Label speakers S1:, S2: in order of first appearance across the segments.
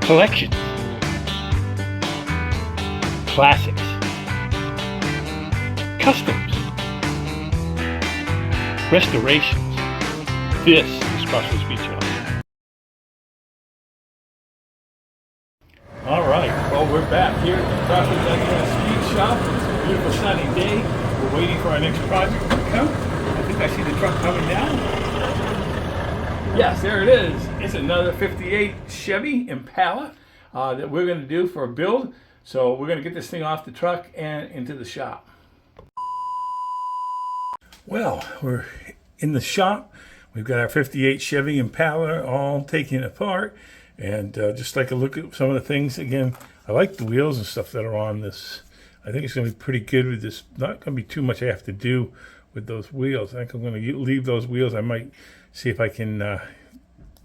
S1: collections, classics, customs, restorations. This is Crossroads Beach House. All right, well, we're back here at the Crossroads Beach Shop. It's a beautiful sunny day. We're waiting for our next project to come. I think I see the truck coming down. Yes, there it is. It's another 58 Chevy Impala that we're going to do for a build. So we're going to get this thing off the truck and into the shop. Well, we're in the shop. We've got our 58 Chevy Impala all taken apart. And just like a look at some of the things. Again, I like the wheels and stuff that are on this. I think it's going to be pretty good with this. Not going to be too much I have to do with those wheels. I think I'm going to leave those wheels. I might see if I can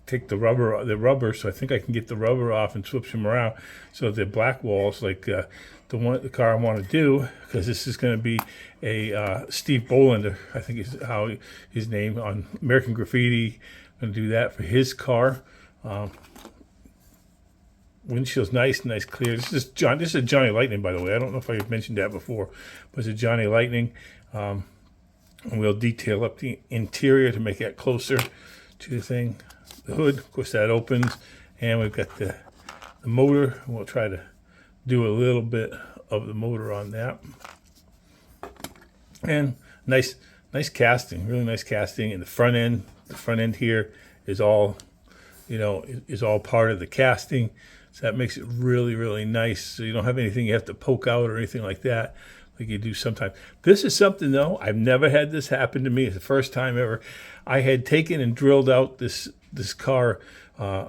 S1: take the rubber. So I think I can get the rubber off and switch them around so they're black walls like the car I want to do, because this is going to be a Steve Bolander, I think is how his name on American Graffiti. I'm going to do that for his car. Windshield's nice clear. This is a Johnny Lightning, by the way. I don't know if I mentioned that before, but it's a Johnny Lightning. And we'll detail up the interior to make that closer to the thing. The hood, of course, that opens, and we've got the motor. We'll try to do a little bit of the motor on that. And nice casting, really nice casting. And the front end here is all, is all part of the casting. So that makes it really nice. So you don't have anything you have to poke out or anything like that, like you do sometimes. This is something, though, I've never had this happen to me. It's the first time ever. I had taken and drilled out this car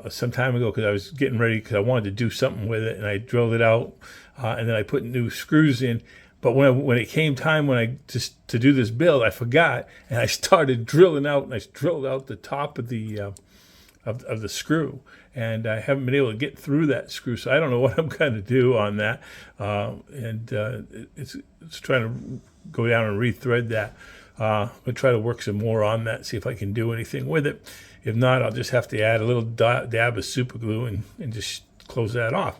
S1: some time ago because I was getting ready, because I wanted to do something with it, and I drilled it out, and then I put new screws in. But when it came time to do this build, I forgot, and I started drilling out, and I drilled out the top of the screw, and I haven't been able to get through that screw, so I don't know what I'm going to do on that. It's trying to go down and rethread that. I'll try to work some more on that, see if I can do anything with it. If not, I'll just have to add a little dab of super glue and just close that off.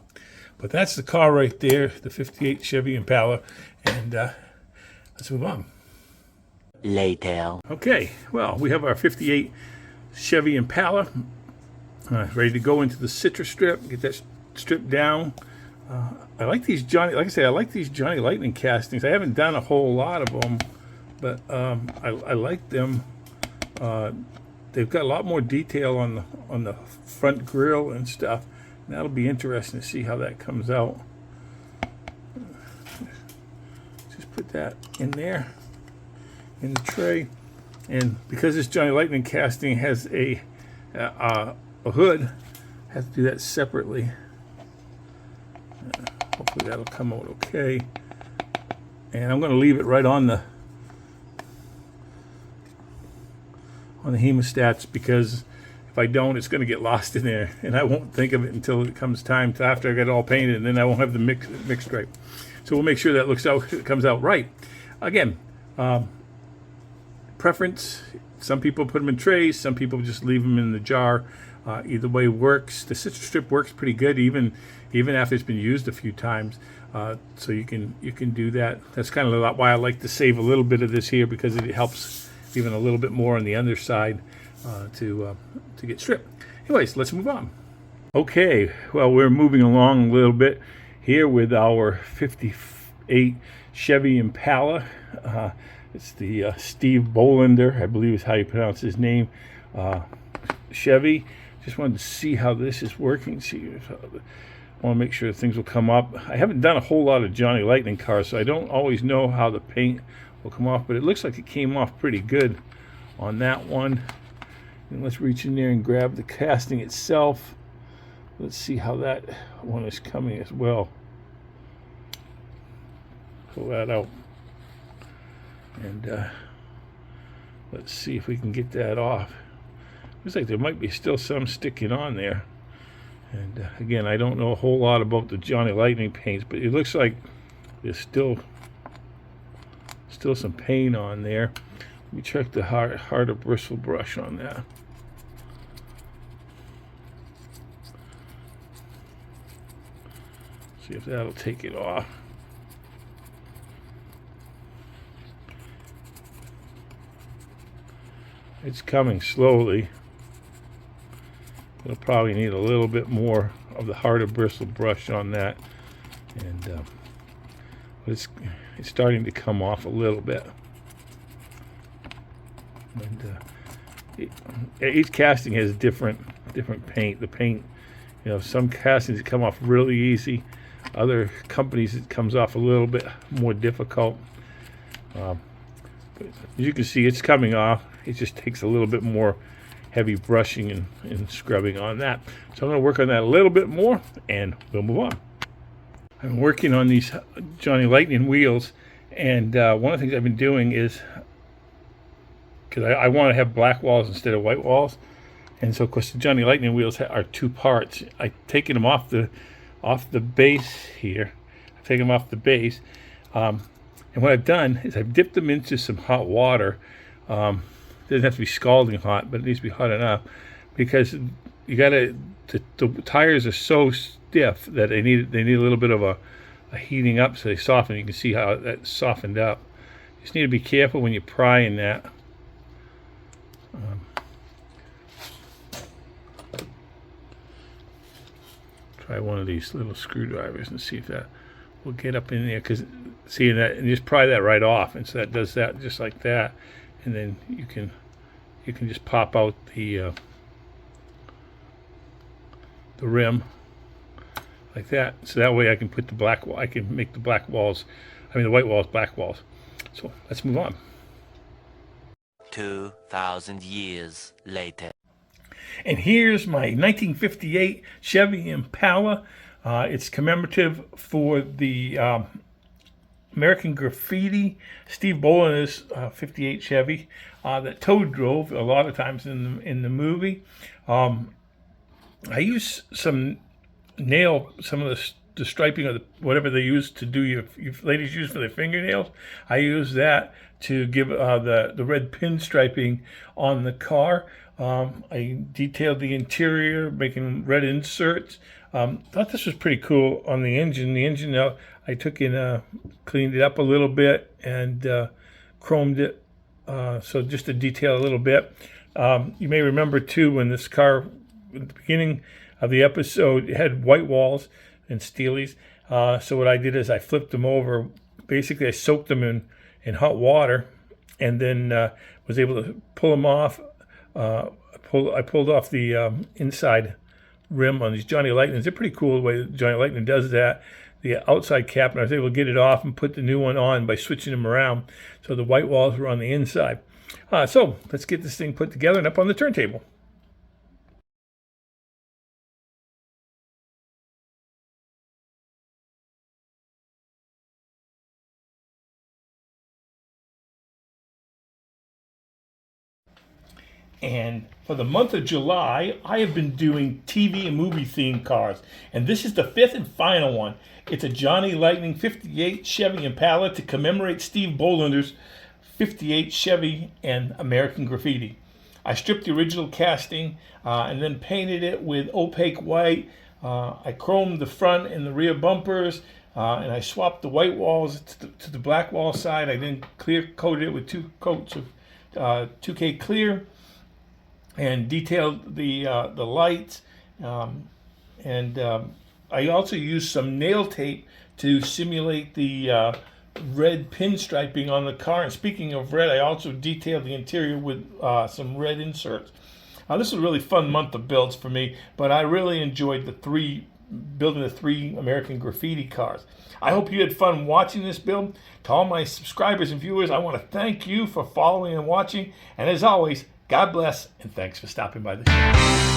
S1: But that's the car right there, the 58 Chevy Impala, and let's move on.
S2: Later.
S1: Okay, well, we have our 58 Chevy Impala ready to go into the citrus strip, get that strip down. I like these Johnny Lightning castings. I haven't done a whole lot of them, but I like them. They've got a lot more detail on the front grille and stuff. And that'll be interesting to see how that comes out. Just put that in there in the tray, and because this Johnny Lightning casting has a hood, I have to do that separately. Hopefully that'll come out okay. And I'm going to leave it right on the hemostats, because if I don't, it's going to get lost in there, and I won't think of it until it comes time to after I get it all painted, and then I won't have the mixed right. So we'll make sure that comes out right. Again, preference. Some people put them in trays. Some people just leave them in the jar. Either way works. The citrus strip works pretty good, even after it's been used a few times. So you can do that. That's kind of why I like to save a little bit of this here, because it helps even a little bit more on the underside to get stripped. Anyways, let's move on. Okay, well, we're moving along a little bit here with our 58 Chevy Impala. It's the Steve Bolander, I believe is how you pronounce his name, Chevy. Just wanted to see how this is working. I want to make sure things will come up. I haven't done a whole lot of Johnny Lightning cars, so I don't always know how the paint will come off, but it looks like it came off pretty good on that one. And let's reach in there and grab the casting itself. Let's see how that one is coming as well. Pull that out. And let's see if we can get that off. Looks like there might be still some sticking on there. And again, I don't know a whole lot about the Johnny Lightning paints, but it looks like there's still some paint on there. Let me check the harder bristle brush on that. See if that'll take it off. It's coming slowly. It'll probably need a little bit more of the harder bristle brush on that, and it's starting to come off a little bit. And each casting has different paint. The paint, some castings come off really easy. Other companies it comes off a little bit more difficult. But as you can see, it's coming off. It just takes a little bit more heavy brushing and scrubbing on that. So I'm going to work on that a little bit more, and we'll move on. I'm working on these Johnny Lightning wheels, and one of the things I've been doing is, because I want to have black walls instead of white walls, and so of course the Johnny Lightning wheels are two parts. I've taken them off the base here. I've taken them off the base, and what I've done is I've dipped them into some hot water. It doesn't have to be scalding hot, but it needs to be hot enough, because you gotta, the tires are so stiff that they need a little bit of a heating up so they soften. You can see how that softened up. You just need to be careful when you're prying that. Try one of these little screwdrivers and see if that will get up in there. Because see that, and just pry that right off, and so that does that just like that, and then you can just pop out the rim like that. So that way I can put the black wall. I can make the black walls. I mean the white walls black walls. So let's move on.
S2: 2,000 years later.
S1: And here's my 1958 Chevy Impala. It's commemorative for the American Graffiti, Steve Bolander's 58 Chevy that Toad drove a lot of times in the movie. I use some of the striping of whatever they use to do your ladies use for their fingernails. I use that to give the red pin striping on the car. I detailed the interior, making red inserts. Thought this was pretty cool on the engine. The engine, I took in, cleaned it up a little bit and chromed it. So just to detail a little bit. You may remember too when this car, at the beginning of the episode, it had white walls and steelies. So what I did is I flipped them over. Basically, I soaked them in hot water, and then was able to pull them off. I pulled off the inside rim on these Johnny Lightnings. They're pretty cool the way Johnny Lightning does that. The outside cap, and I was able to get it off and put the new one on by switching them around. So the white walls were on the inside. So let's get this thing put together and up on the turntable. And for the month of July, I have been doing TV and movie themed cars. And this is the fifth and final one. It's a Johnny Lightning 58 Chevy Impala to commemorate Steve Bolander's 58 Chevy and American Graffiti. I stripped the original casting and then painted it with opaque white. I chromed the front and the rear bumpers. And I swapped the white walls to the black wall side. I then clear coated it with 2 coats of 2K clear, and detailed the lights, and I also used some nail tape to simulate the red pinstriping on the car. And speaking of red, I also detailed the interior with some red inserts. This was a really fun month of builds for me, but I really enjoyed building the 3 American Graffiti cars. I hope you had fun watching this build. To all my subscribers and viewers, I want to thank you for following and watching, and as always, God bless, and thanks for stopping by the channel.